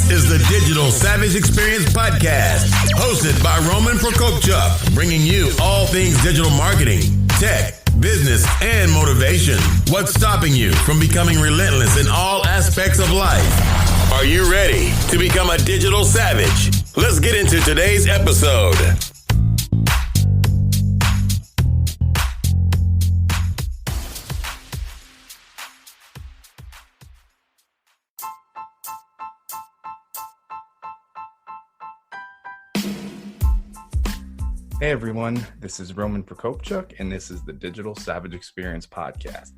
This is the Digital Savage Experience Podcast, hosted by Prokopchuk, bringing you all things digital marketing, tech, business, and motivation. What's stopping you from becoming relentless in all aspects of life? Are you ready to become a digital savage? Let's get into today's episode. Hey everyone, this is Prokopchuk, and this is the Digital Savage Experience Podcast.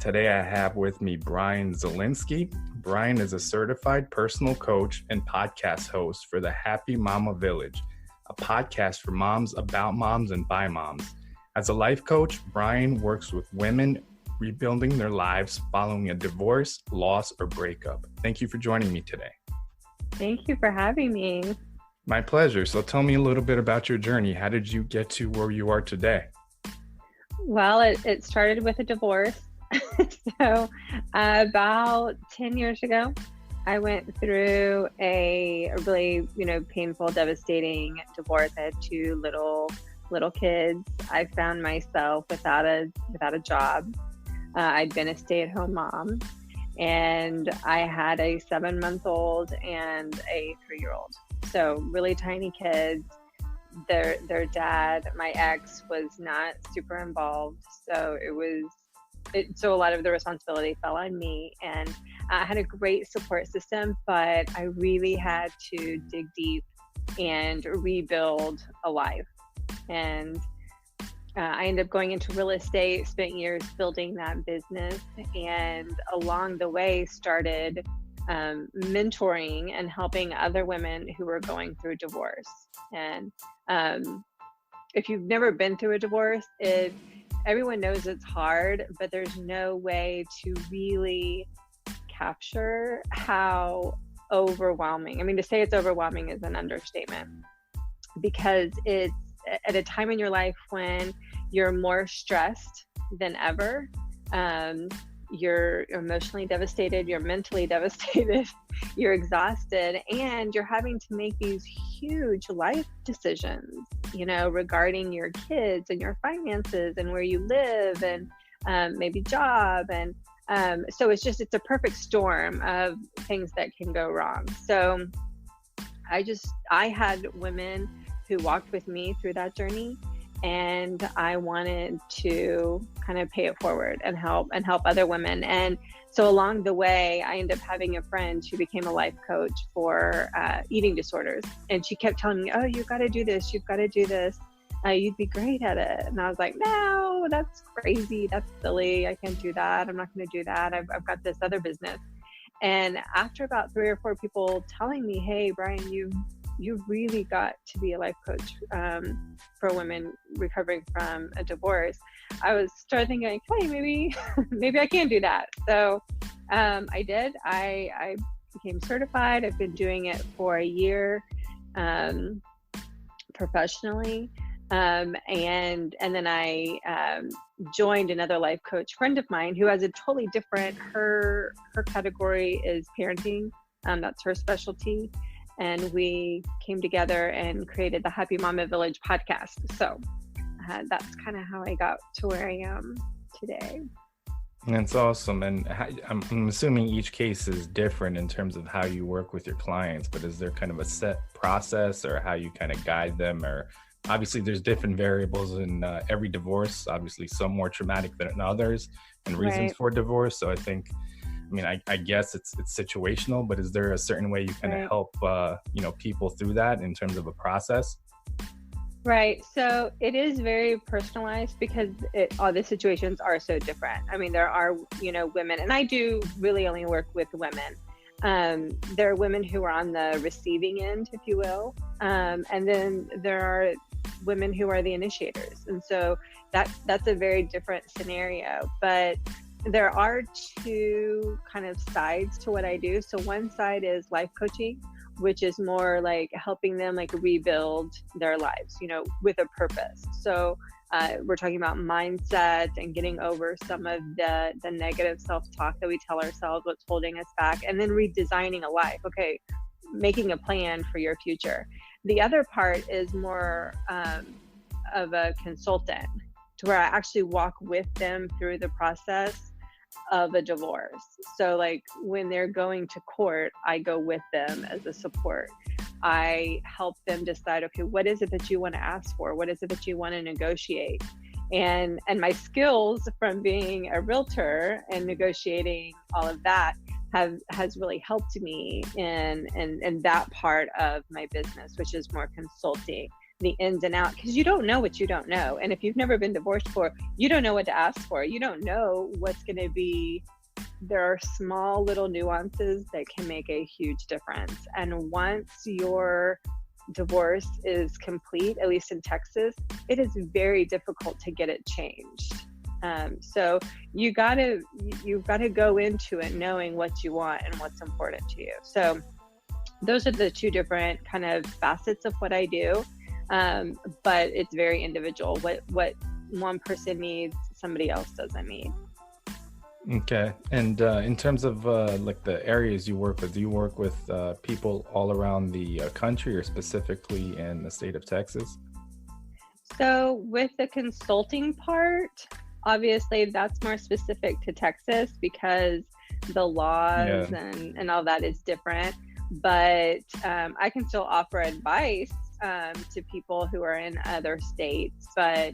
Today I have with me Bryann Zielinski. Bryann is a certified personal coach and podcast host for the Happy Mama Village, a podcast for moms, about moms, and by moms. As a life coach, Bryann works with women rebuilding their lives following a divorce, loss, or breakup. Thank you for joining me today. Thank you for having me. My pleasure. So tell me a little bit about your journey. How did you get to where you are today? Well, it started with a divorce. So about 10 years ago, I went through a really, painful, devastating divorce. I had two little kids. I found myself without a job. I'd been a stay-at-home mom, and I had a 7-month-old and a 3-year-old. So really tiny kids. Their dad, my ex, was not super involved. So so a lot of the responsibility fell on me, and I had a great support system, but I really had to dig deep and rebuild a life. And I ended up going into real estate, spent years building that business, and along the way started mentoring and helping other women who were going through divorce. And if you've never been through a divorce, everyone knows it's hard, but there's no way to really capture how overwhelming. I mean, to say it's overwhelming is an understatement, because it's at a time in your life when you're more stressed than ever. You're emotionally devastated, you're mentally devastated, you're exhausted, and you're having to make these huge life decisions, regarding your kids and your finances and where you live and maybe job. And so it's a perfect storm of things that can go wrong. So I had women who walked with me through that journey, and I wanted to kind of pay it forward and help other women. And so along the way, I ended up having a friend who became a life coach for eating disorders. And she kept telling me, oh, you've got to do this. You've got to do this. You'd be great at it. And I was like, no, that's crazy. That's silly. I can't do that. I'm not going to do that. I've got this other business. And after about 3 or 4 people telling me, hey, Bryann, you really got to be a life coach for women recovering from a divorce, I started thinking, hey, maybe I can do that. So I did. I became certified. I've been doing it for a year professionally. And then I joined another life coach friend of mine who has a totally different, her category is parenting. That's her specialty. And we came together and created the Happy Mama Village podcast. So that's kind of how I got to where I am today. That's awesome. And I'm assuming each case is different in terms of how you work with your clients, but is there kind of a set process or how you kind of guide them? Or obviously there's different variables in every divorce, obviously some more traumatic than others and reasons for divorce. So I guess it's situational, but is there a certain way you kind of help, people through that in terms of a process? Right. So it is very personalized because all the situations are so different. I mean, there are, women, and I do really only work with women. There are women who are on the receiving end, if you will. And then there are women who are the initiators. And so that's a very different scenario. But there are two kind of sides to what I do. So one side is life coaching, which is more like helping them rebuild their lives, with a purpose. So we're talking about mindset and getting over some of the negative self-talk that we tell ourselves, what's holding us back, and then redesigning a life. Okay, making a plan for your future. The other part is more of a consultant, to where I actually walk with them through the process of a divorce. So like when they're going to court, I go with them as a support. I help them decide, okay, what is it that you want to ask for? What is it that you want to negotiate? And my skills from being a realtor and negotiating all of that has really helped me in that part of my business, which is more consulting, the ins and outs, because you don't know what you don't know. And if you've never been divorced before, you don't know what to ask for. You don't know what's going to be. There are small little nuances that can make a huge difference. And once your divorce is complete, at least in Texas, it is very difficult to get it changed. So you've got to go into it knowing what you want and what's important to you. So those are the two different kind of facets of what I do. But it's very individual. What one person needs, somebody else doesn't need. Okay. And in terms of like the areas you work with, do you work with people all around the country, or specifically in the state of Texas? So with the consulting part, obviously that's more specific to Texas because the laws and all that is different. But I can still offer advice to people who are in other states, but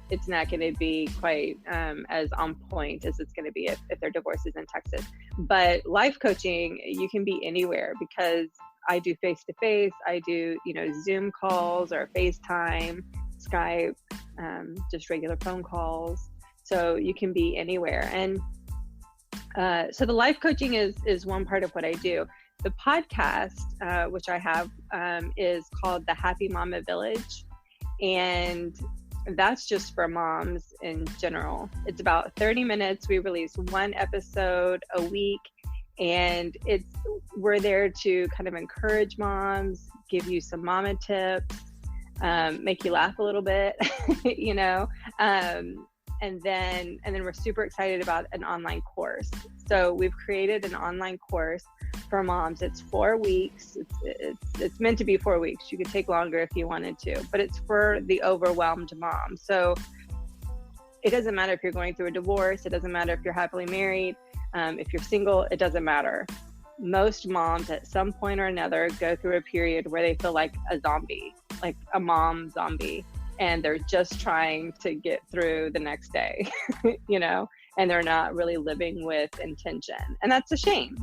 it's not going to be quite as on point as it's going to be if their divorce is in Texas. But life coaching, you can be anywhere, because I do face-to-face, I do, Zoom calls or FaceTime, Skype, just regular phone calls. So you can be anywhere. And so the life coaching is one part of what I do. The podcast, which I have, is called The Happy Mama Village. And that's just for moms in general. It's about 30 minutes. We release one episode a week, and we're there to kind of encourage moms, give you some mama tips, make you laugh a little bit, and then we're super excited about an online course. So we've created an online course for moms. It's 4 weeks. It's meant to be 4 weeks. You could take longer if you wanted to, but it's for the overwhelmed mom. So it doesn't matter if you're going through a divorce. It doesn't matter if you're happily married. If you're single, it doesn't matter. Most moms at some point or another go through a period where they feel like a zombie, like a mom zombie, and they're just trying to get through the next day, and they're not really living with intention. And that's a shame,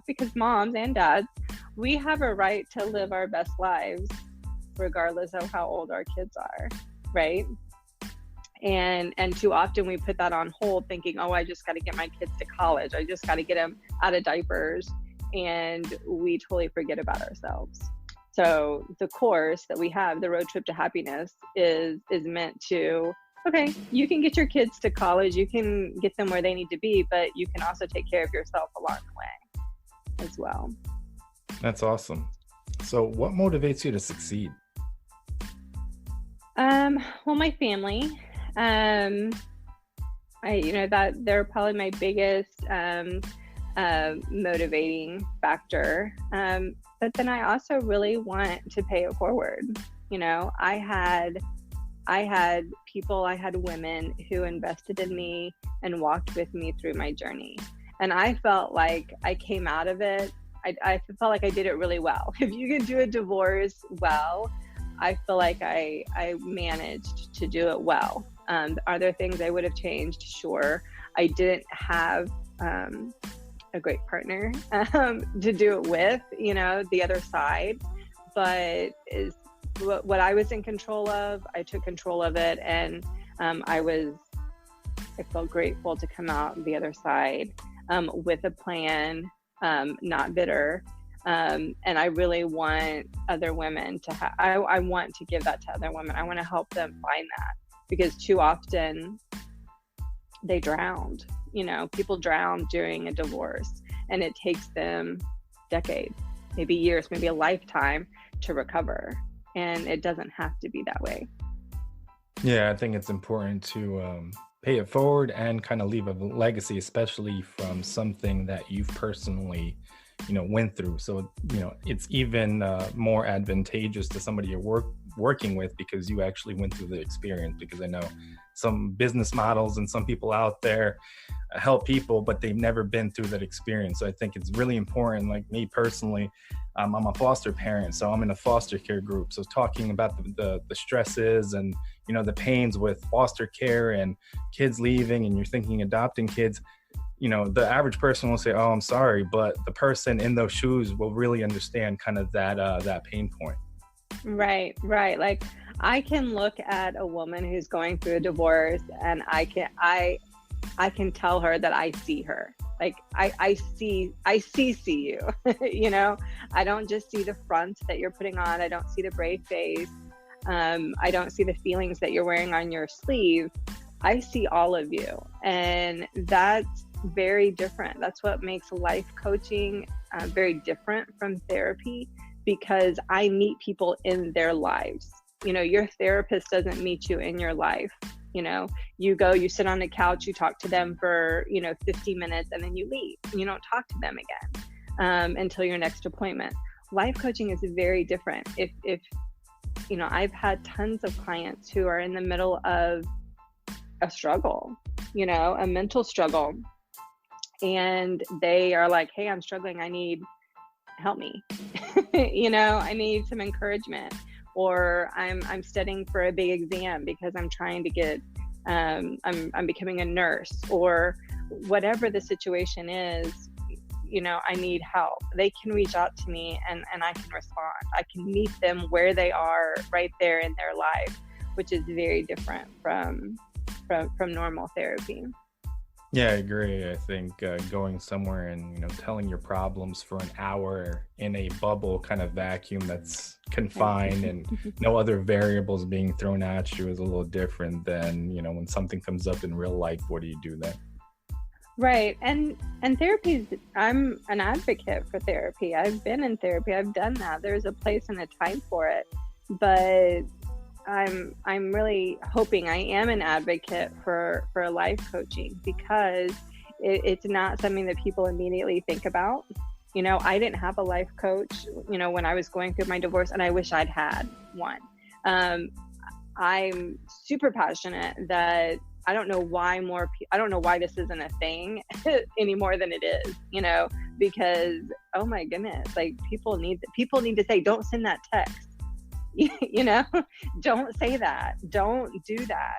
because moms and dads, we have a right to live our best lives regardless of how old our kids are, right? And too often we put that on hold thinking, I just got to get my kids to college. I just got to get them out of diapers. And we totally forget about ourselves. So the course that we have, the Roadtrip To Happiness, is meant to, okay, you can get your kids to college, you can get them where they need to be, but you can also take care of yourself along the way as well. That's awesome. So what motivates you to succeed? Well, my family. That they're probably my biggest motivating factor. But then I also really want to pay it forward. I had people, I had women who invested in me and walked with me through my journey. And I felt like I came out of it. I felt like I did it really well. If you can do a divorce well, I feel like I managed to do it well. Are there things I would have changed? Sure. I didn't have a great partner to do it with, the other side, but is what I was in control of, I took control of it, and I felt grateful to come out the other side with a plan, not bitter. And I really want other women to I want to give that to other women. I want to help them find that, because too often they drowned. People drown during a divorce, and it takes them decades, maybe years, maybe a lifetime to recover. And it doesn't have to be that way. Yeah, I think it's important to pay it forward and kind of leave a legacy, especially from something that you've personally went through. So, it's even more advantageous to somebody you're working with because you actually went through the experience. Because I know some business models and some people out there help people, but they've never been through that experience. So I think it's really important. Like me personally, I'm a foster parent, so I'm in a foster care group. So talking about the stresses and, the pains with foster care and kids leaving, and you're thinking adopting kids, the average person will say, "Oh, I'm sorry," but the person in those shoes will really understand kind of that pain point. Right. Like I can look at a woman who's going through a divorce, and I can tell her that I see her. Like I see you, I don't just see the front that you're putting on. I don't see the brave face. I don't see the feelings that you're wearing on your sleeve. I see all of you. And that's very different. That's what makes life coaching very different from therapy, because I meet people in their lives. Your therapist doesn't meet you in your life. You go, you sit on the couch, you talk to them for, 50 minutes, and then you leave. You don't talk to them again until your next appointment. Life coaching is very different. If I've had tons of clients who are in the middle of a struggle, a mental struggle, and they are like, "Hey, I'm struggling. Help me." I need some encouragement. Or I'm studying for a big exam because I'm trying to get, I'm becoming a nurse, or whatever the situation is, I need help. They can reach out to me and I can respond. I can meet them where they are right there in their life, which is very different from normal therapy. Yeah, I agree. I think going somewhere and, telling your problems for an hour in a bubble kind of vacuum that's confined and no other variables being thrown at you is a little different than, when something comes up in real life. What do you do then? Right. And therapy, I'm an advocate for therapy. I've been in therapy. I've done that. There's a place and a time for it. But I'm really hoping, I am an advocate for life coaching, because it's not something that people immediately think about. I didn't have a life coach, when I was going through my divorce, and I wish I'd had one. I'm super passionate that I don't know why this isn't a thing any more than it is, because, oh my goodness, like people need to say, "Don't send that text." Don't say that. Don't do that.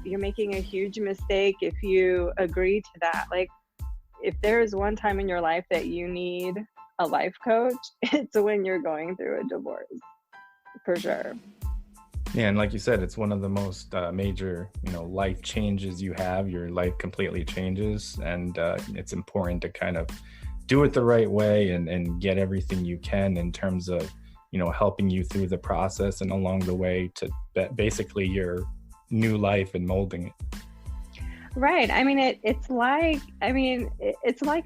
You're making a huge mistake if you agree to that. Like, if there's one time in your life that you need a life coach, it's when you're going through a divorce, for sure. Yeah, and like you said, it's one of the most major, life changes you have. Your life completely changes, and it's important to kind of do it the right way and get everything you can in terms of, helping you through the process and along the way to basically your new life and molding it. Right. I mean, it's like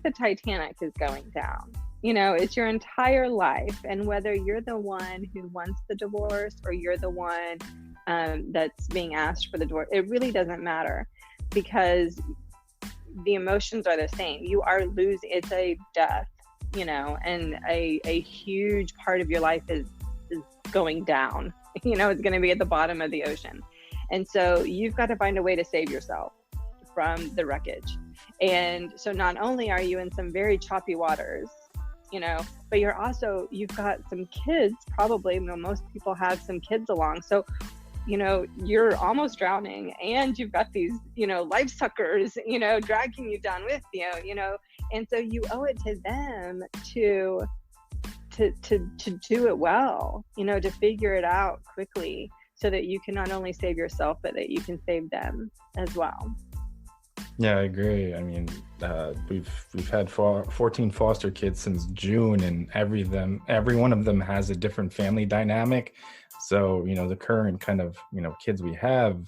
the Titanic is going down. It's your entire life. And whether you're the one who wants the divorce or you're the one that's being asked for the divorce, it really doesn't matter, because the emotions are the same. You are losing. It's a death. And a huge part of your life is going down. It's going to be at the bottom of the ocean. And so you've got to find a way to save yourself from the wreckage. And so not only are you in some very choppy waters, but you've got some kids, probably, most people have some kids along. So, you're almost drowning, and you've got these, life suckers, dragging you down with you, and so you owe it to them to do it well, to figure it out quickly, so that you can not only save yourself, but that you can save them as well. Yeah, I agree. I mean, we've had 14 foster kids since June, and every one of them has a different family dynamic. So, the current kind of, kids we have,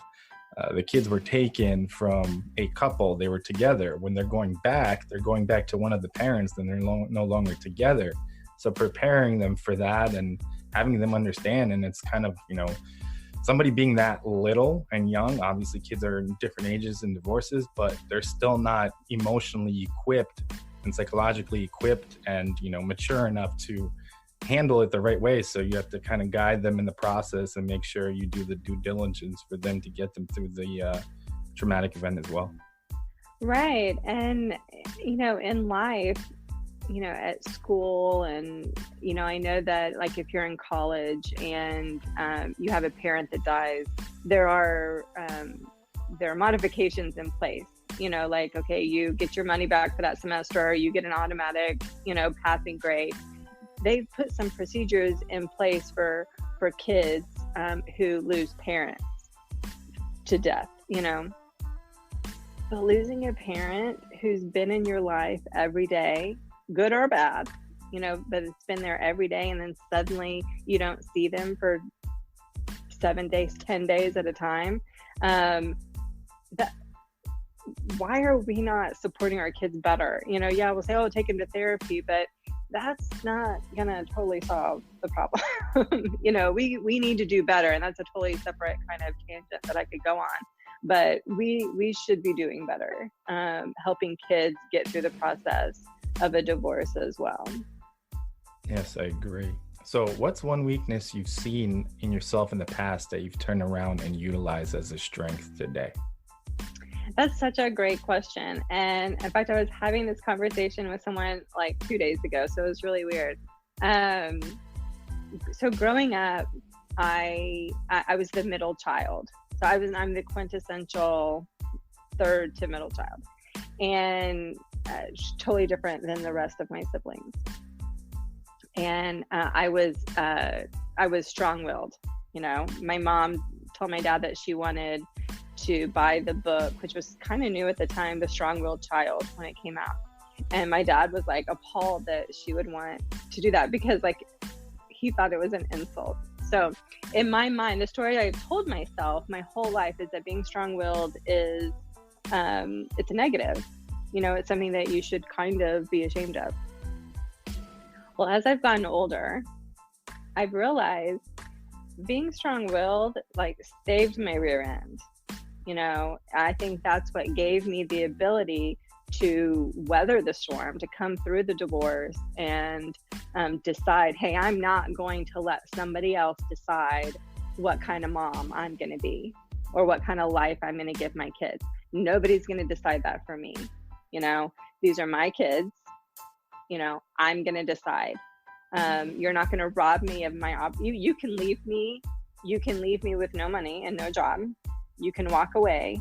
the kids were taken from a couple. They were together. When they're going back to one of the parents, then they're no longer together. So preparing them for that and having them understand, and it's kind of, somebody being that little and young, obviously kids are in different ages in divorces, but they're still not emotionally equipped and psychologically equipped and, mature enough to handle it the right way. So you have to kind of guide them in the process and make sure you do the due diligence for them to get them through the traumatic event as well. Right. And, in life, at school, and, I know that like if you're in college and you have a parent that dies, there are modifications in place, like, okay, you get your money back for that semester, or you get an automatic, passing grade. They've put some procedures in place for kids who lose parents to death, But losing a parent who's been in your life every day, good or bad, but it's been there every day, and then suddenly you don't see them for 7 days, 10 days at a time. Why are we not supporting our kids better? Yeah, we'll say, oh, take them to therapy, but that's not gonna totally solve the problem. We need to do better, and that's a totally separate kind of tangent that I could go on. But we should be doing better, helping kids get through the process of a divorce as well. Yes, I agree. So what's one weakness you've seen in yourself in the past that you've turned around and utilized as a strength today? That's such a great question. And in fact, I was having this conversation with someone like 2 days ago, so it was really weird. So growing up, I was the middle child. So I'm the quintessential third to middle child, and totally different than the rest of my siblings. And I was strong-willed. My mom told my dad that she wanted to buy the book, which was kind of new at the time, The Strong-Willed Child, when it came out. And my dad was like appalled that she would want to do that, because like he thought it was an insult. So in my mind, the story I've told myself my whole life is that being strong-willed is, it's a negative. It's something that you should kind of be ashamed of. Well, as I've gotten older, I've realized being strong-willed like saved my rear end. I think that's what gave me the ability to weather the storm, to come through the divorce and decide, hey, I'm not going to let somebody else decide what kind of mom I'm going to be or what kind of life I'm going to give my kids. Nobody's going to decide that for me. These are my kids. I'm going to decide. You're not going to rob me of my you can leave me. You can leave me with no money and no job. You can walk away,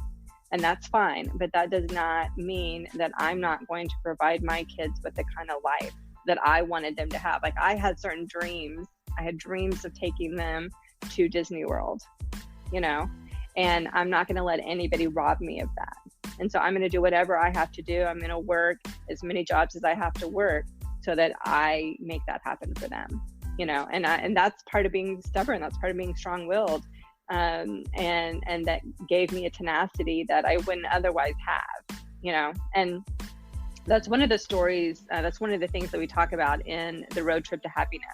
and that's fine. But that does not mean that I'm not going to provide my kids with the kind of life that I wanted them to have. Like, I had certain dreams. I had dreams of taking them to Disney World, and I'm not going to let anybody rob me of that. And so I'm going to do whatever I have to do. I'm going to work as many jobs as I have to work so that I make that happen for them, and that's part of being stubborn. That's part of being strong-willed. And that gave me a tenacity that I wouldn't otherwise have, and that's one of the stories, that's one of the things that we talk about in the Roadtrip To Happiness,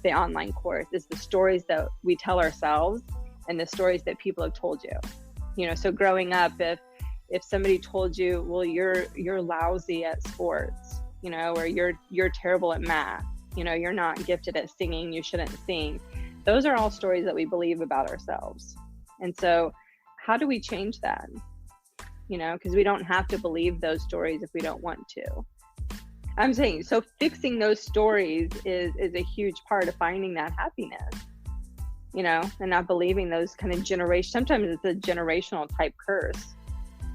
the online course, is the stories that we tell ourselves and the stories that people have told you. So growing up, if somebody told you, well, you're lousy at sports, or you're terrible at math, you're not gifted at singing, you shouldn't sing. Those are all stories that we believe about ourselves. And so how do we change that? Because we don't have to believe those stories if we don't want to. I'm saying, so fixing those stories is a huge part of finding that happiness, and not believing those kind of sometimes it's a generational type curse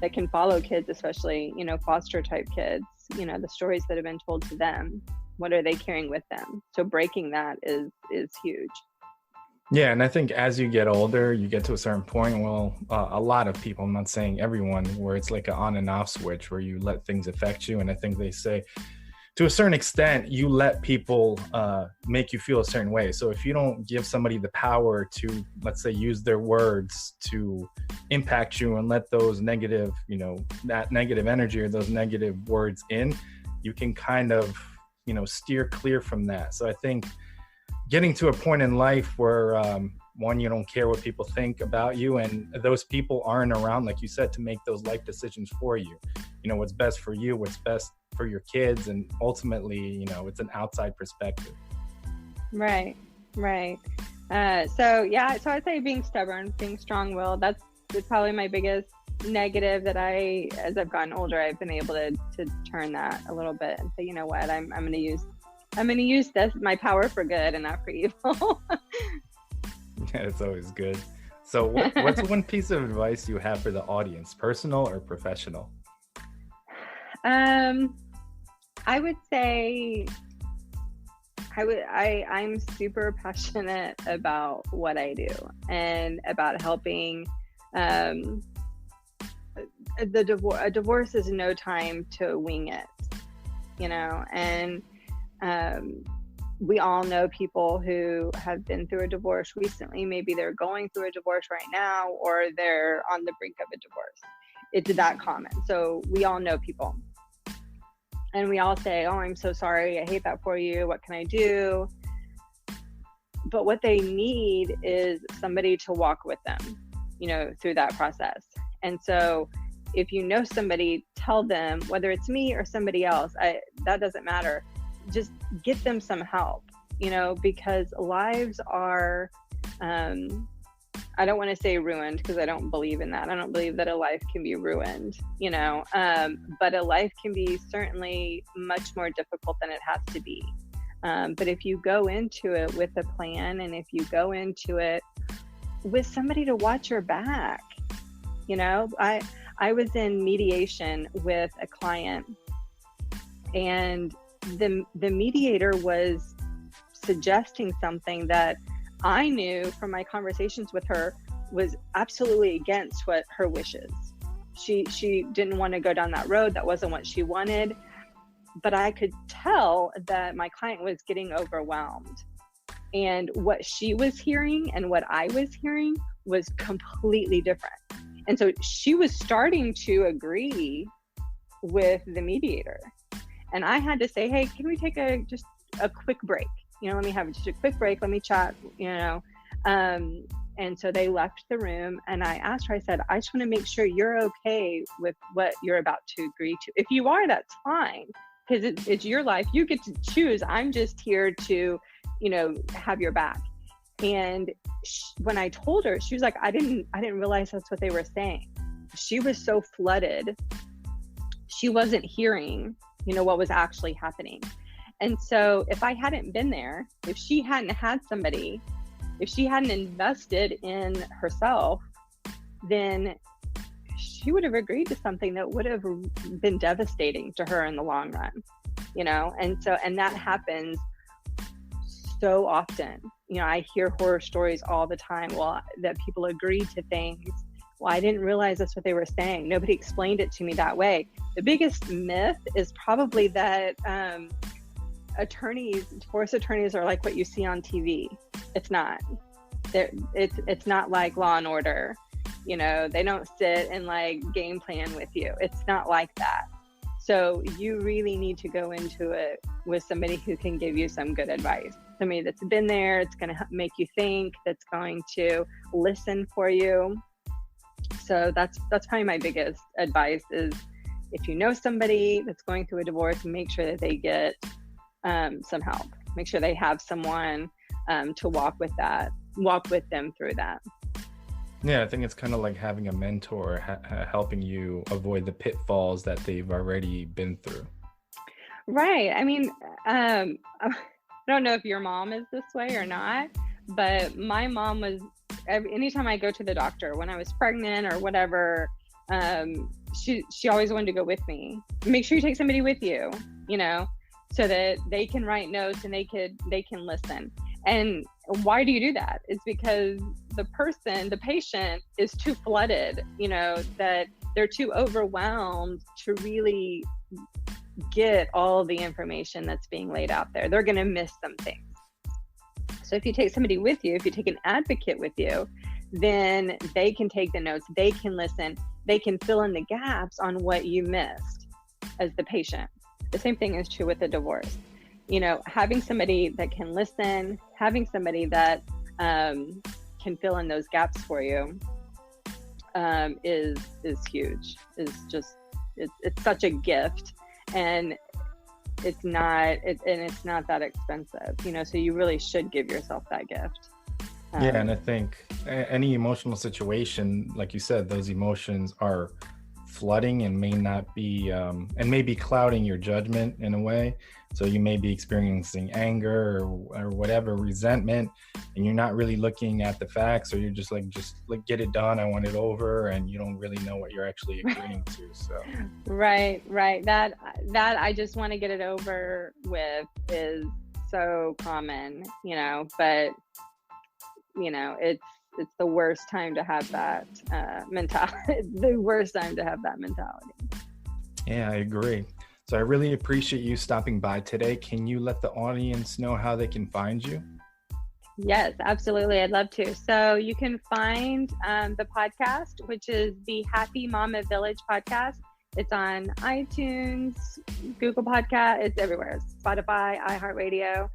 that can follow kids, especially, foster type kids, the stories that have been told to them, what are they carrying with them? So breaking that is huge. Yeah, and I think as you get older, you get to a certain point, a lot of people, I'm not saying everyone, where it's like an on and off switch where you let things affect you. And I think they say to a certain extent, you let people make you feel a certain way. So if you don't give somebody the power to, let's say, use their words to impact you and let those negative, that negative energy or those negative words in, you can kind of, steer clear from that. So I think getting to a point in life where one, you don't care what people think about you, and those people aren't around, like you said, to make those life decisions for you. You know, what's best for you, what's best for your kids, and ultimately, you know, it's an outside perspective. Right. So I'd say being stubborn, being strong-willed, that's probably my biggest negative that as I've gotten older, I've been able to turn that a little bit and say, you know what, I'm going to use this, my power, for good and not for evil. Yeah, it's always good. So what's one piece of advice you have for the audience, personal or professional? I would say I'm super passionate about what I do and about helping. A divorce is no time to wing it, you know, and we all know people who have been through a divorce recently. Maybe they're going through a divorce right now, or they're on the brink of a divorce. It's that common. So we all know people. And we all say, oh, I'm so sorry. I hate that for you. What can I do? But what they need is somebody to walk with them, you know, through that process. And so if you know somebody, tell them, whether it's me or somebody else, that doesn't matter. Just get them some help, you know, because lives are, I don't want to say ruined, because I don't believe in that. I don't believe that a life can be ruined, you know, but a life can be certainly much more difficult than it has to be. But if you go into it with a plan, and if you go into it with somebody to watch your back, you know, I was in mediation with a client, and the mediator was suggesting something that I knew from my conversations with her was absolutely against what her wishes. She didn't want to go down that road. That wasn't what she wanted. But I could tell that my client was getting overwhelmed. And what she was hearing and what I was hearing was completely different. And so she was starting to agree with the mediator. And I had to say, hey, can we take just a quick break? You know, let me have just a quick break. Let me chat, you know. And so they left the room, and I asked her, I said, I just want to make sure you're okay with what you're about to agree to. If you are, that's fine, because it's your life. You get to choose. I'm just here to, you know, have your back. And when I told her, she was like, I didn't realize that's what they were saying. She was so flooded. She wasn't hearing, you know, what was actually happening. And so if I hadn't been there, if she hadn't had somebody, if she hadn't invested in herself, then she would have agreed to something that would have been devastating to her in the long run, you know? And that happens so often. You know, I hear horror stories all the time, that people agree to things. Well, I didn't realize that's what they were saying. Nobody explained it to me that way. The biggest myth is probably that divorce attorneys are like what you see on TV. It's not. It's not like Law and Order. You know, they don't sit and like game plan with you. It's not like that. So you really need to go into it with somebody who can give you some good advice. Somebody that's been there, it's going to make you think, that's going to listen for you. So that's probably my biggest advice is, if you know somebody that's going through a divorce, make sure that they get some help. Make sure they have someone to walk with them through that. Yeah, I think it's kind of like having a mentor helping you avoid the pitfalls that they've already been through. Right. I mean, I don't know if your mom is this way or not, but my mom was, anytime I go to the doctor when I was pregnant or whatever, she always wanted to go with me. Make sure you take somebody with you, you know, so that they can write notes and they can listen. And why do you do that? It's because the patient is too flooded, you know, that they're too overwhelmed to really get all the information that's being laid out there. They're going to miss some things. So if you take somebody with you, if you take an advocate with you, then they can take the notes, they can listen, they can fill in the gaps on what you missed as the patient. The same thing is true with a divorce. You know, having somebody that can listen, having somebody that can fill in those gaps for you is huge. It's such a gift, and it's not that expensive, so you really should give yourself that gift. Yeah, and I think any emotional situation, like you said, those emotions are flooding and may not be, and maybe clouding your judgment in a way. So you may be experiencing anger or whatever, resentment, and you're not really looking at the facts, or you're just like get it done. I want it over, and you don't really know what you're actually agreeing to. So right. That I just want to get it over with is so common, but it's the worst time to have that mentality. The worst time to have that mentality. Yeah, I agree. So I really appreciate you stopping by today. Can you let the audience know how they can find you? Yes, absolutely. I'd love to. So you can find the podcast, which is the Happy Mama Village podcast. It's on iTunes, Google Podcast. It's everywhere. Spotify, iHeartRadio.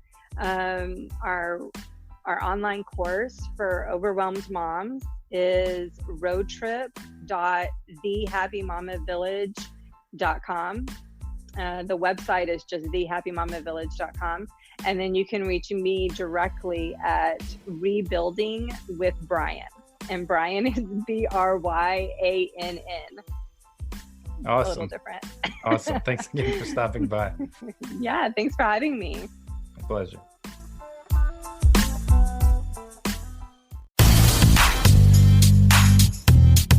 Our online course for overwhelmed moms is roadtrip.thehappymamavillage.com. The website is just thehappymamavillage.com. And then you can reach me directly at Rebuilding with Bryann. And Bryann is Bryann. Awesome. A little different. Awesome. Thanks again for stopping by. Yeah, thanks for having me. My pleasure.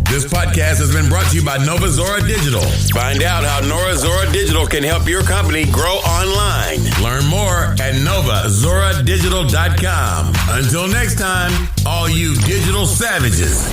This podcast has been brought to you by Nova Zora Digital. Find out how Nova Zora Digital can help your company grow online. Learn more at novazoradigital.com. Until next time, all you digital savages.